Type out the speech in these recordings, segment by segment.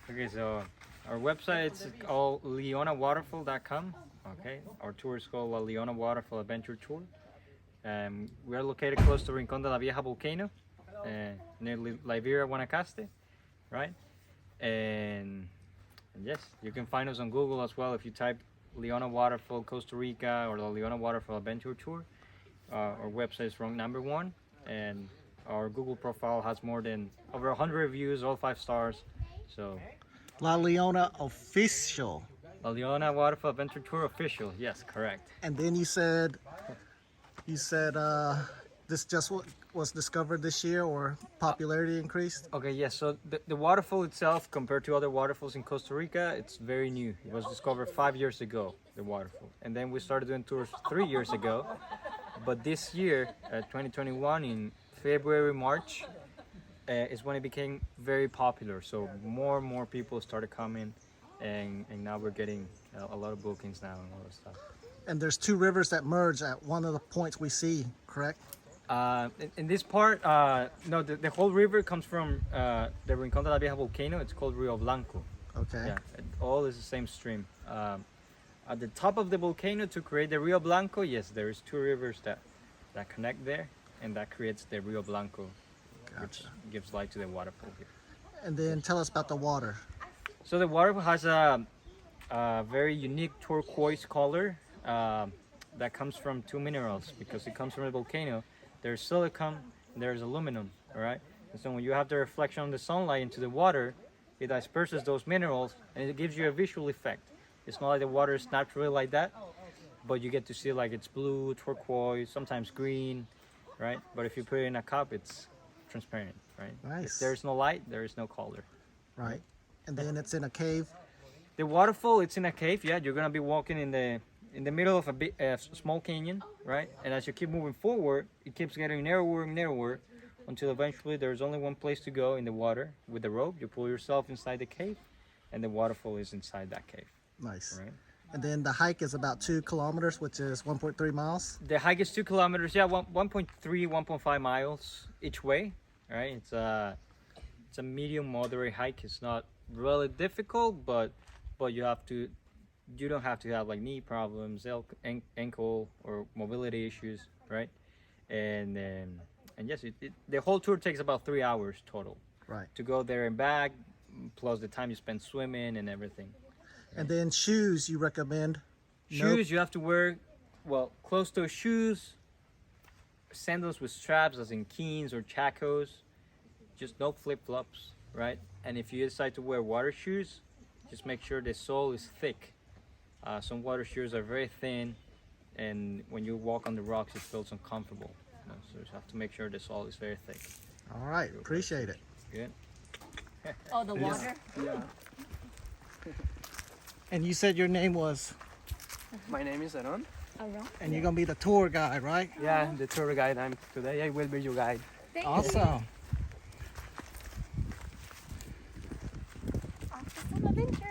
Okay, so our website is called leonawaterfall.com. Okay, our tour is called La Leona Waterfall Adventure Tour. We are located close to Rincon de la Vieja volcano, near Liberia, Guanacaste, right? And yes, you can find us on Google as well if you type Leona Waterfall Costa Rica or the Leona Waterfall Adventure Tour. Our website is ranked #1, and our Google profile has more than over 100 reviews, all 5 stars. So, La Leona official. La Leona Waterfall Adventure Tour official. Yes, correct. And then you said this just was discovered this year, or popularity increased? Okay, yes. So the waterfall itself, compared to other waterfalls in Costa Rica, it's very new. It was discovered 5 years ago, the waterfall, and then we started doing tours 3 years ago. But this year, 2021, in February, March, is when it became very popular. So more and more people started coming, and now we're getting a lot of bookings now and all that stuff. And there's 2 rivers that merge at one of the points we see, correct? In this part, no, the whole river comes from the Rincon de la Vieja volcano. It's called Rio Blanco. Okay. Yeah, it all is the same stream. At the top of the volcano, to create the Rio Blanco, yes, there is 2 rivers that connect there, and that creates the Rio Blanco, which gives light to the waterfall here. And then tell us about the water. So the waterfall has a very unique turquoise color that comes from 2 minerals, because it comes from the volcano. There's silicon and there's aluminum, all right? And so when you have the reflection of the sunlight into the water, it disperses those minerals and it gives you a visual effect. It's not like the water is naturally like that, but you get to see like it's blue, turquoise, sometimes green, right? But if you put it in a cup, it's transparent, right? Nice. If there's no light, there is no color. Right. And then it's in a cave. The waterfall, it's in a cave, yeah. You're gonna be walking in the middle of a small canyon, right? And as you keep moving forward, it keeps getting narrower and narrower until eventually there's only one place to go in the water with the rope. You pull yourself inside the cave, and the waterfall is inside that cave. Nice. Right. And then the hike is about 2 kilometers, which is 1.3 miles. The hike is 2 kilometers, yeah, 1.3, 1.5 miles each way, right? It's a medium moderate hike. It's not really difficult, but you don't have to have like knee problems, ankle or mobility issues, right? And yes, the whole tour takes about 3 hours total. Right. To go there and back, plus the time you spend swimming and everything. And then shoes you recommend? Shoes, you have to wear, well, closed-toe shoes, sandals with straps, as in Keens or Chacos, just no flip-flops, right? And if you decide to wear water shoes, just make sure the sole is thick. Some water shoes are very thin, and when you walk on the rocks, it feels uncomfortable. You know, so you have to make sure the sole is very thick. All right, appreciate it. Good. Oh, the water? Yeah. And you said your name was, My name is Aaron. Around? and you're gonna be the tour guide, right? Yeah, the tour guide. Today I will be your guide. Thank Awesome. you. Off to some adventures.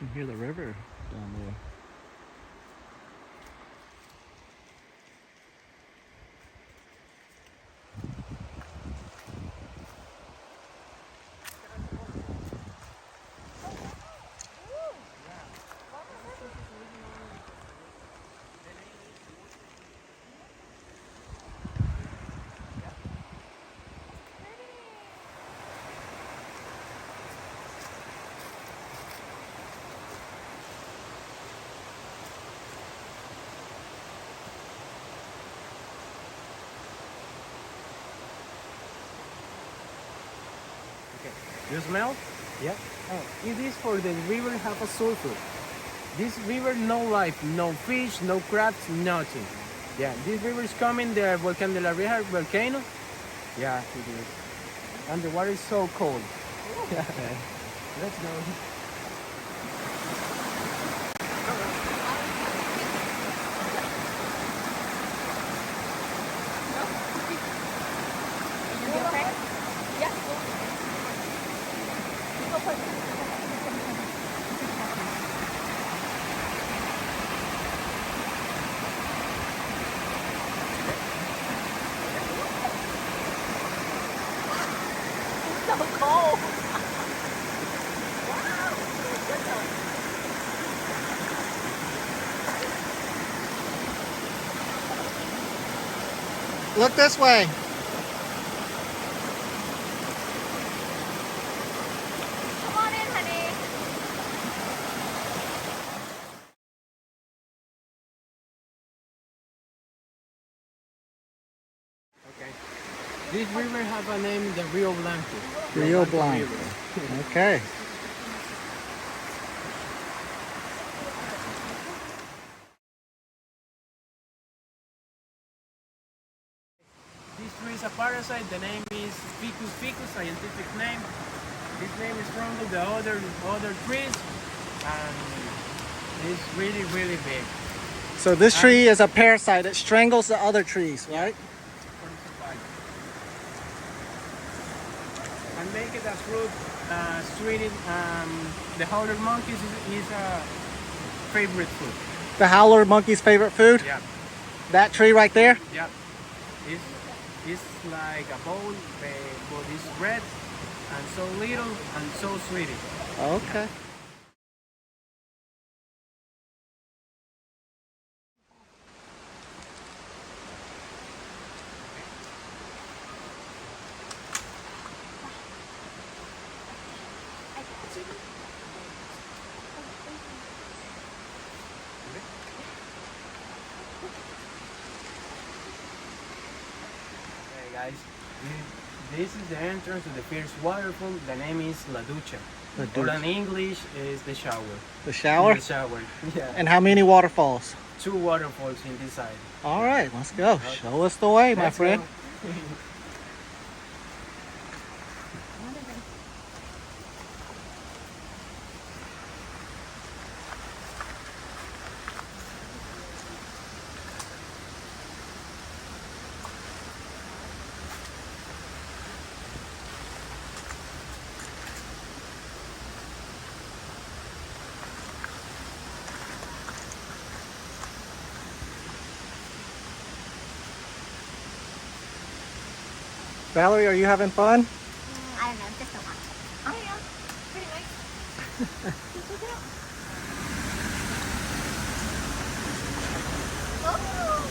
You can hear the river down there. You smell? Yeah. Oh, it is for the river have a sulfur. This river no life, no fish, no crabs, nothing. Yeah, this river is coming the Volcán de la Vieja volcano. Yeah, it is. And the water is so cold. Yeah. Let's go. So cold. Look this way. Come on in, honey. Okay. This river have a name, the Rio Blanco. Rio Blanco Blanco. River. Okay. This tree is a parasite. The name is Ficus ficus, scientific name. This name is from the other trees, and it's really big. So this tree is a parasite. It strangles the other trees, right? And make it as fruit, sweetened. The howler monkeys is a favorite food. The howler monkey's favorite food? Yeah, That tree right there? yeah. It's like a bowl, but it's red and so little and so sweet. Okay. Hey guys, this is the entrance to the first waterfall. The name is La Ducha. La Or Ducha. in English is the shower. The shower? The shower. Yeah. And how many waterfalls? 2 waterfalls in this side. All right, let's go. Show us the way, my Let's friend. go. Valerie, are you having fun? I don't know, just don't want it. Oh yeah, pretty nice. Look it up. Oh.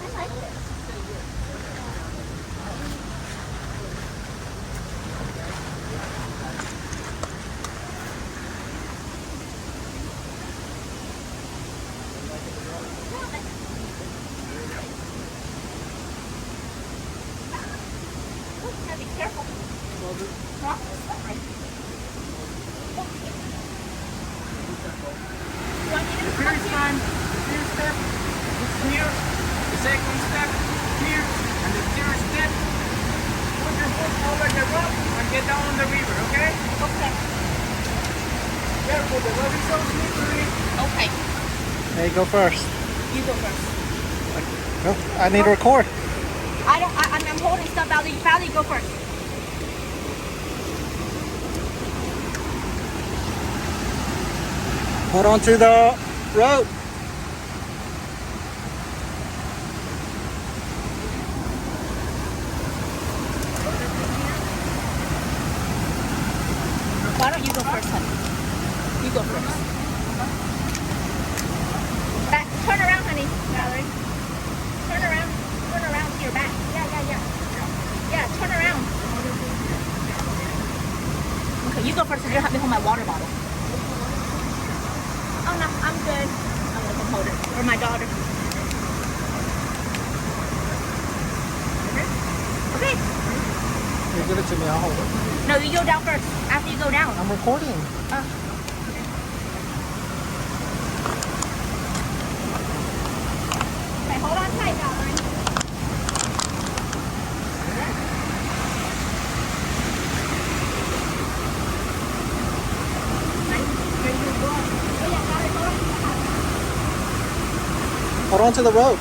I like this. Gotta be careful. Drop this stuff right here. Do I need to come First here? time, the first step is here. The second step here, and the third step. Put your foot over the rock and get down on the river. Okay? Okay. Careful, the rock is so slippery. Okay. Hey, go first. You go first. No, I need to record. I'm holding stuff. Valley, go first. Hold on to the rope. Why don't you go first, honey? You go first. Back. Turn around, honey. Valerie. Turn around. Turn around to your back. Yeah. Yeah, turn around. Okay, you go first because you have me hold my water bottle. Oh no, I'm good. I'm gonna come hold it. Or my daughter. Okay. You give it to me, I'll hold it. No, you go down first. After you go down. I'm recording. Okay, hold on tight, Valerie. Ready to go? Oh, yeah, got it. Hold on. Hold on to the rope.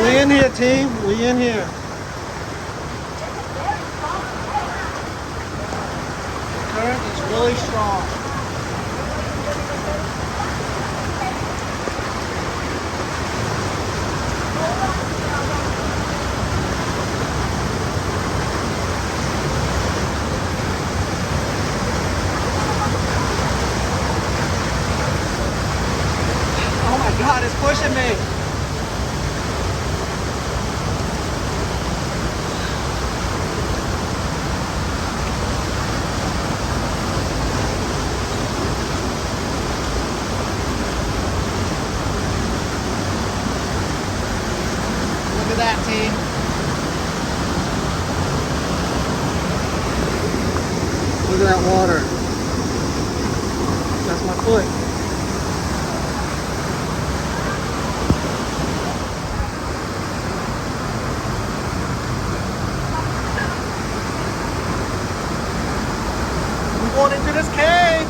We in here, team. We in here. The current is really strong. Oh my God, it's pushing me. Look at that, team. Look at that water. That's my foot. We're going into this cave.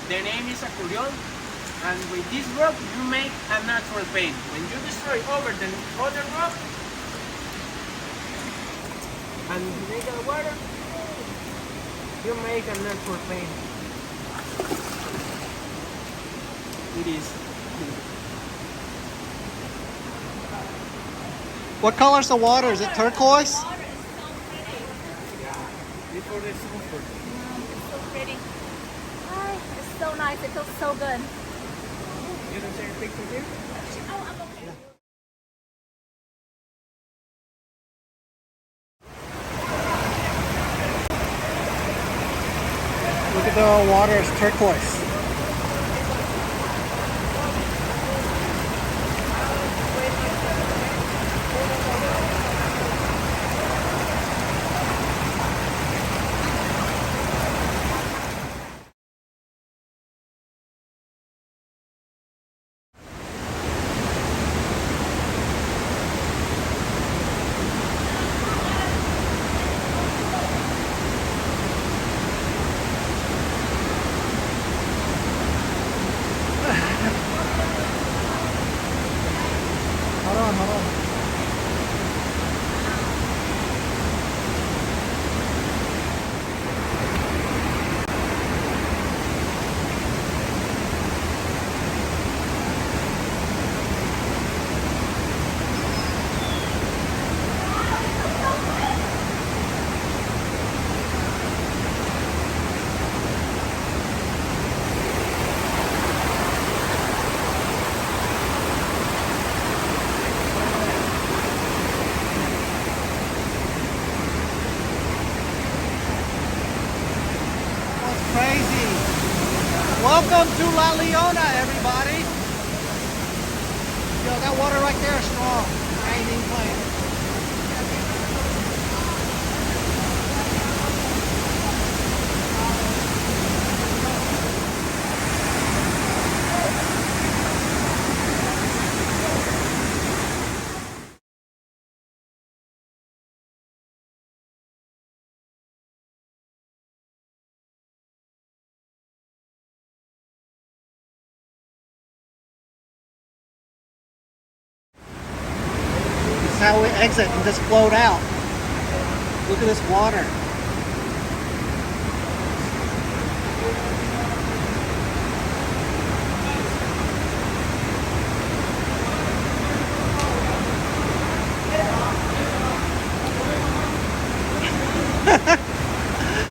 The name is accordion, and with this rock you make a natural paint. When you destroy over the other rock and you make the water, you make a natural paint. It is. What color's the water? Is it turquoise? Water is so pretty. Before the sulfur. It's so pretty. Ay, it's so nice. It feels so good. You can take a picture here? Oh, I'm okay. Look at the water, it's turquoise. crazy. Welcome to La Leona, everybody. Yo, that water right there is strong. I ain't even playing. This is how we exit and just float out. Look at this water.